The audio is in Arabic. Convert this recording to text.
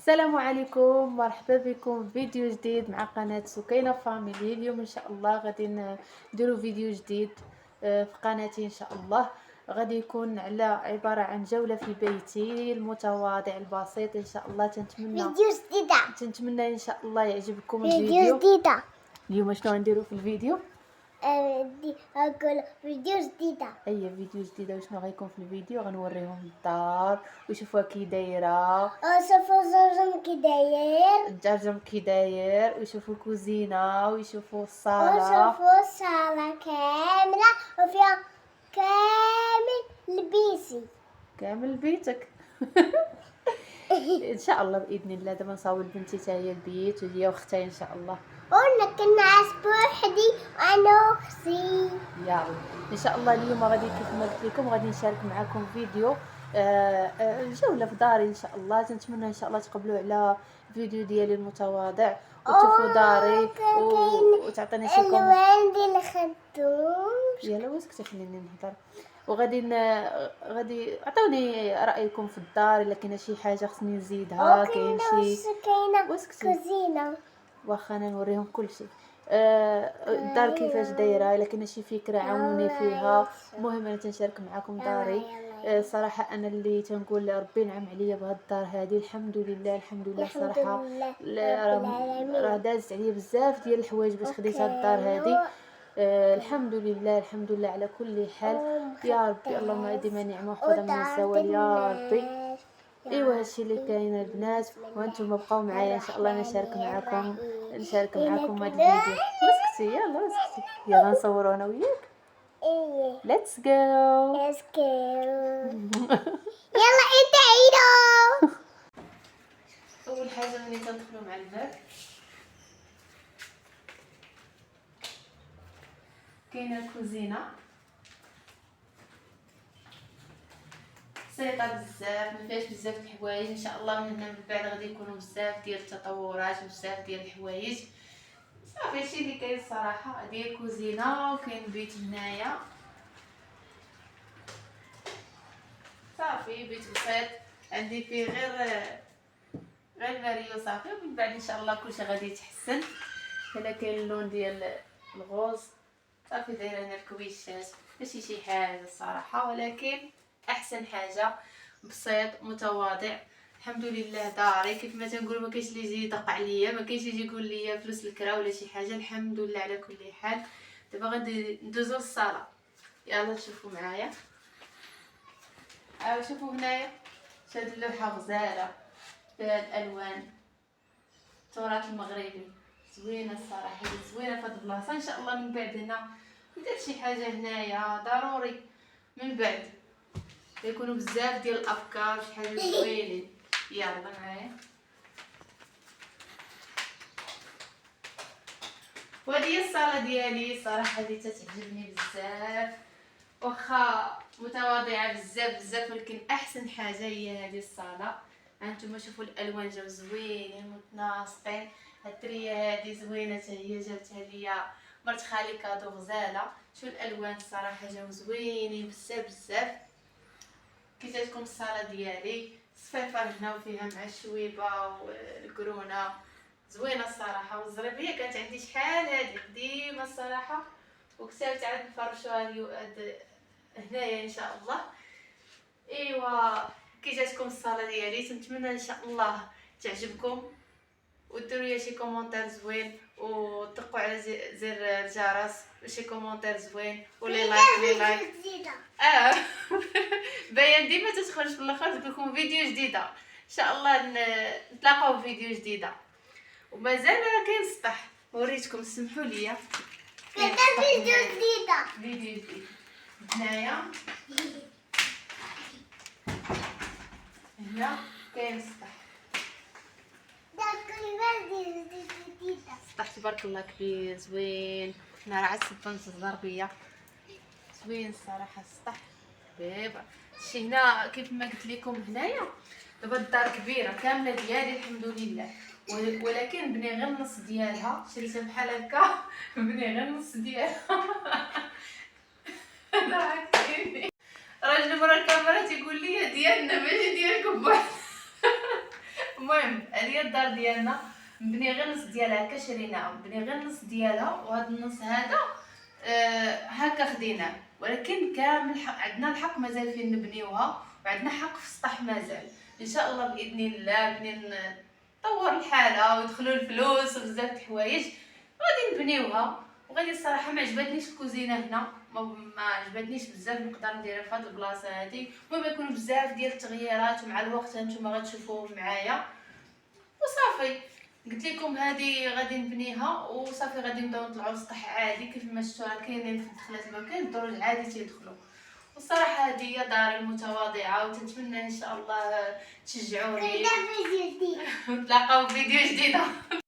السلام عليكم، مرحبا بكم في فيديو جديد مع قناة سكينة فاميلي. اليوم ان شاء الله غادي نديرو فيديو جديد في قناتي ان شاء الله. غادي يكون على عبارة عن جولة في بيتي المتواضع البسيط ان شاء الله. تنتمنى ان شاء الله يعجبكم فيديو الفيديو. جديدة. اليوم شنو غنديرو في الفيديو؟ أقول فيديو جديدة. اي فيديو جديده. وشنو غيكون في الفيديو؟ غنوريهم الدار ويشوفوها كي دايره، شوفوا زوجهم كي داير، الجرجم كي داير، ويشوفوا الكوزينه ويشوفوا الصاله، وشوفوا الصالة كاملة وفيها كامل لبيسي. كامل بيتك. ان شاء الله باذن الله. دابا نصاوب بنتي حتى هي البيت وهي واختها ان شاء الله. ونكن نعس بوحدي وانا اختي. يلا ان شاء الله. اليوم غادي كيف ما قلت لكم غادي نشارك معكم فيديو جوله في داري ان شاء الله. تنتمنى ان شاء الله تقبلوا على الفيديو ديالي المتواضع وتشوفوا داري وتعطيني شي الوان ديال الخدوم. يلا واسكتي خليني نهضر. وغادي غادي عطوني رايكم في الدار، الا كاينه شي حاجه خصني نزيدها، كاين شي واسكتي كوزينة. واخا انا نوريهم كل شيء. الدار كيفاش دايره، الا كاينه شي فكره عاونوني فيها. المهم انا تنشارك معكم داري. صراحه انا اللي تنقول ربي ينعم عليا بهاد الدار هذه. الحمد لله الحمد لله صراحه. راه دازت عليا بزاف ديال الحوايج باش خديت هاد الدار هذه. الحمد لله الحمد لله على كل حال. يا ربي اللهم ديما نعمه وحفظها من الزوال يا ربي. ايوا هادشي اللي كاين البنات، وانتم بقاو معايا ان شاء الله. نشارك معكم هاد الفيديو. واسكتي يلا واسكتي يلا نصوروا انا وياك. ليتس جو. يلا انت عيدو. اول حاجه ملي تندخلوا مع الباب كاينه الكوزينه بسيطه بزاف، ما فيهاش بزاف د الحوايج. ان شاء الله من هنا من بعد غادي يكونوا بزاف ديال التطورات وبزاف ديال الحوايج. صافي هادشي اللي كاين الصراحه. هادي الكوزينه وكاين بيت هنايا. صافي بيت بسيط عندي فيه غير الماريو صافي. ومن بعد ان شاء الله كلشي غادي يتحسن. هنا كاين اللون ديال الغوز صافي. دايره هنا الكويشات ماشي شي حاجه الصراحه، ولكن احسن حاجه بسيط متواضع. الحمد لله داري كيف ما تنقول. ما كاينش اللي يجي يدق عليا، ما كاينش يجي يقول لي فلوس الكرا ولا شي حاجه. الحمد لله على كل حال. دابا غادي ندوزو للصاله. يلا تشوفوا معايا. شوفوا هنايا شاد اللوحه غزاله فيها الالوان التراث المغربي. زوينه الصراحه، زوينه في هاد البلاصه. ان شاء الله من بعد هنا ندير شي حاجه هنايا ضروري. من بعد يكونوا بزاف ديال الافكار شي حاجه زوينين. يلا معايا. وهذه هي الصاله ديالي صراحه. هذه تتعجبني بزاف، واخا متواضعه بزاف بزاف، ولكن احسن حاجه هي هذه الصاله. هانتوما شوفوا الالوان جاو زوينين متناسقين. هاد الدريه هذه زوينه حتى هي، جابتها ليا مرت خالي كادو غزاله. شو الالوان الصراحه جاو زوينين بزاف بزاف. كي جاتكم الصاله ديالي صفيفه هنا وفيها مع الشويبه والكرونه زوينه الصراحه. والزريبيه كانت عندي شحال هذه قديمه الصراحه، وكتبت عاد نفرشوها هنايا ان شاء الله. ايوا كي جاتكم الصاله ديالي تنتمنى ان شاء الله تعجبكم، وديروا لي شي كومونتير زوين، وطقوا على زر الجرس وشي كومونتير زوين ولي لايك. باين ديما تتخرج في الاخر لكم فيديو جديده. ان شاء الله نتلاقاو في فيديو جديده. ومازال كاين السطح وريتكم، سمحوا لي. كاين فيديو جديدة. فيديو جديد هنايا. هنا كاين السطح. السطح تبارك الله كبير زوين. هنا راه عاد بنت الزربيه زوين الصراحه السطح بيبه. شي هنا كيف ما قلت لكم هنايا دابا الدار كبيره كامله ديالي الحمد لله، ولكن بني غير النص ديالها. شريتها بحال هكا بني غير النص ديالها. راجل مرا الكاميرا تيقول لي ديالنا ماشي ديالكم بواحد. المهم هذه هي الدار ديالنا، مبني غير نص ديالها هكا شريناها، مبني غير نص ديالها، وهذا النص هذا هكا خديناه، ولكن كامل عندنا الحق مازال فين نبنيوها، وعندنا حق في السطح مازال. ان شاء الله باذن الله منين نطور الحاله ويدخلوا الفلوس وبزاف د الحوايج غادي نبنيوها. وغادي الصراحه ما عجبتنيش الكوزينه هنا، ما عجبتنيش بزاف، نقدر نديرها في هذه البلاصه هذه. المهم يكونوا بزاف ديال التغييرات، ومع الوقت هانتوما غتشوفوهم معايا وصافي. قلت لكم هذه غادي نبنيها وصافي، غادي نبداو نطلعوا للسطح عادي كيف ما شفتوا راه كاينين في الدخلات المكان الدروج عادي تيدخلوا. والصراحه هذه هي داري المتواضعه، وتنتمنى ان شاء الله تشجعوني كنت فيديو جديد. ونتلاقاو في فيديو جديده.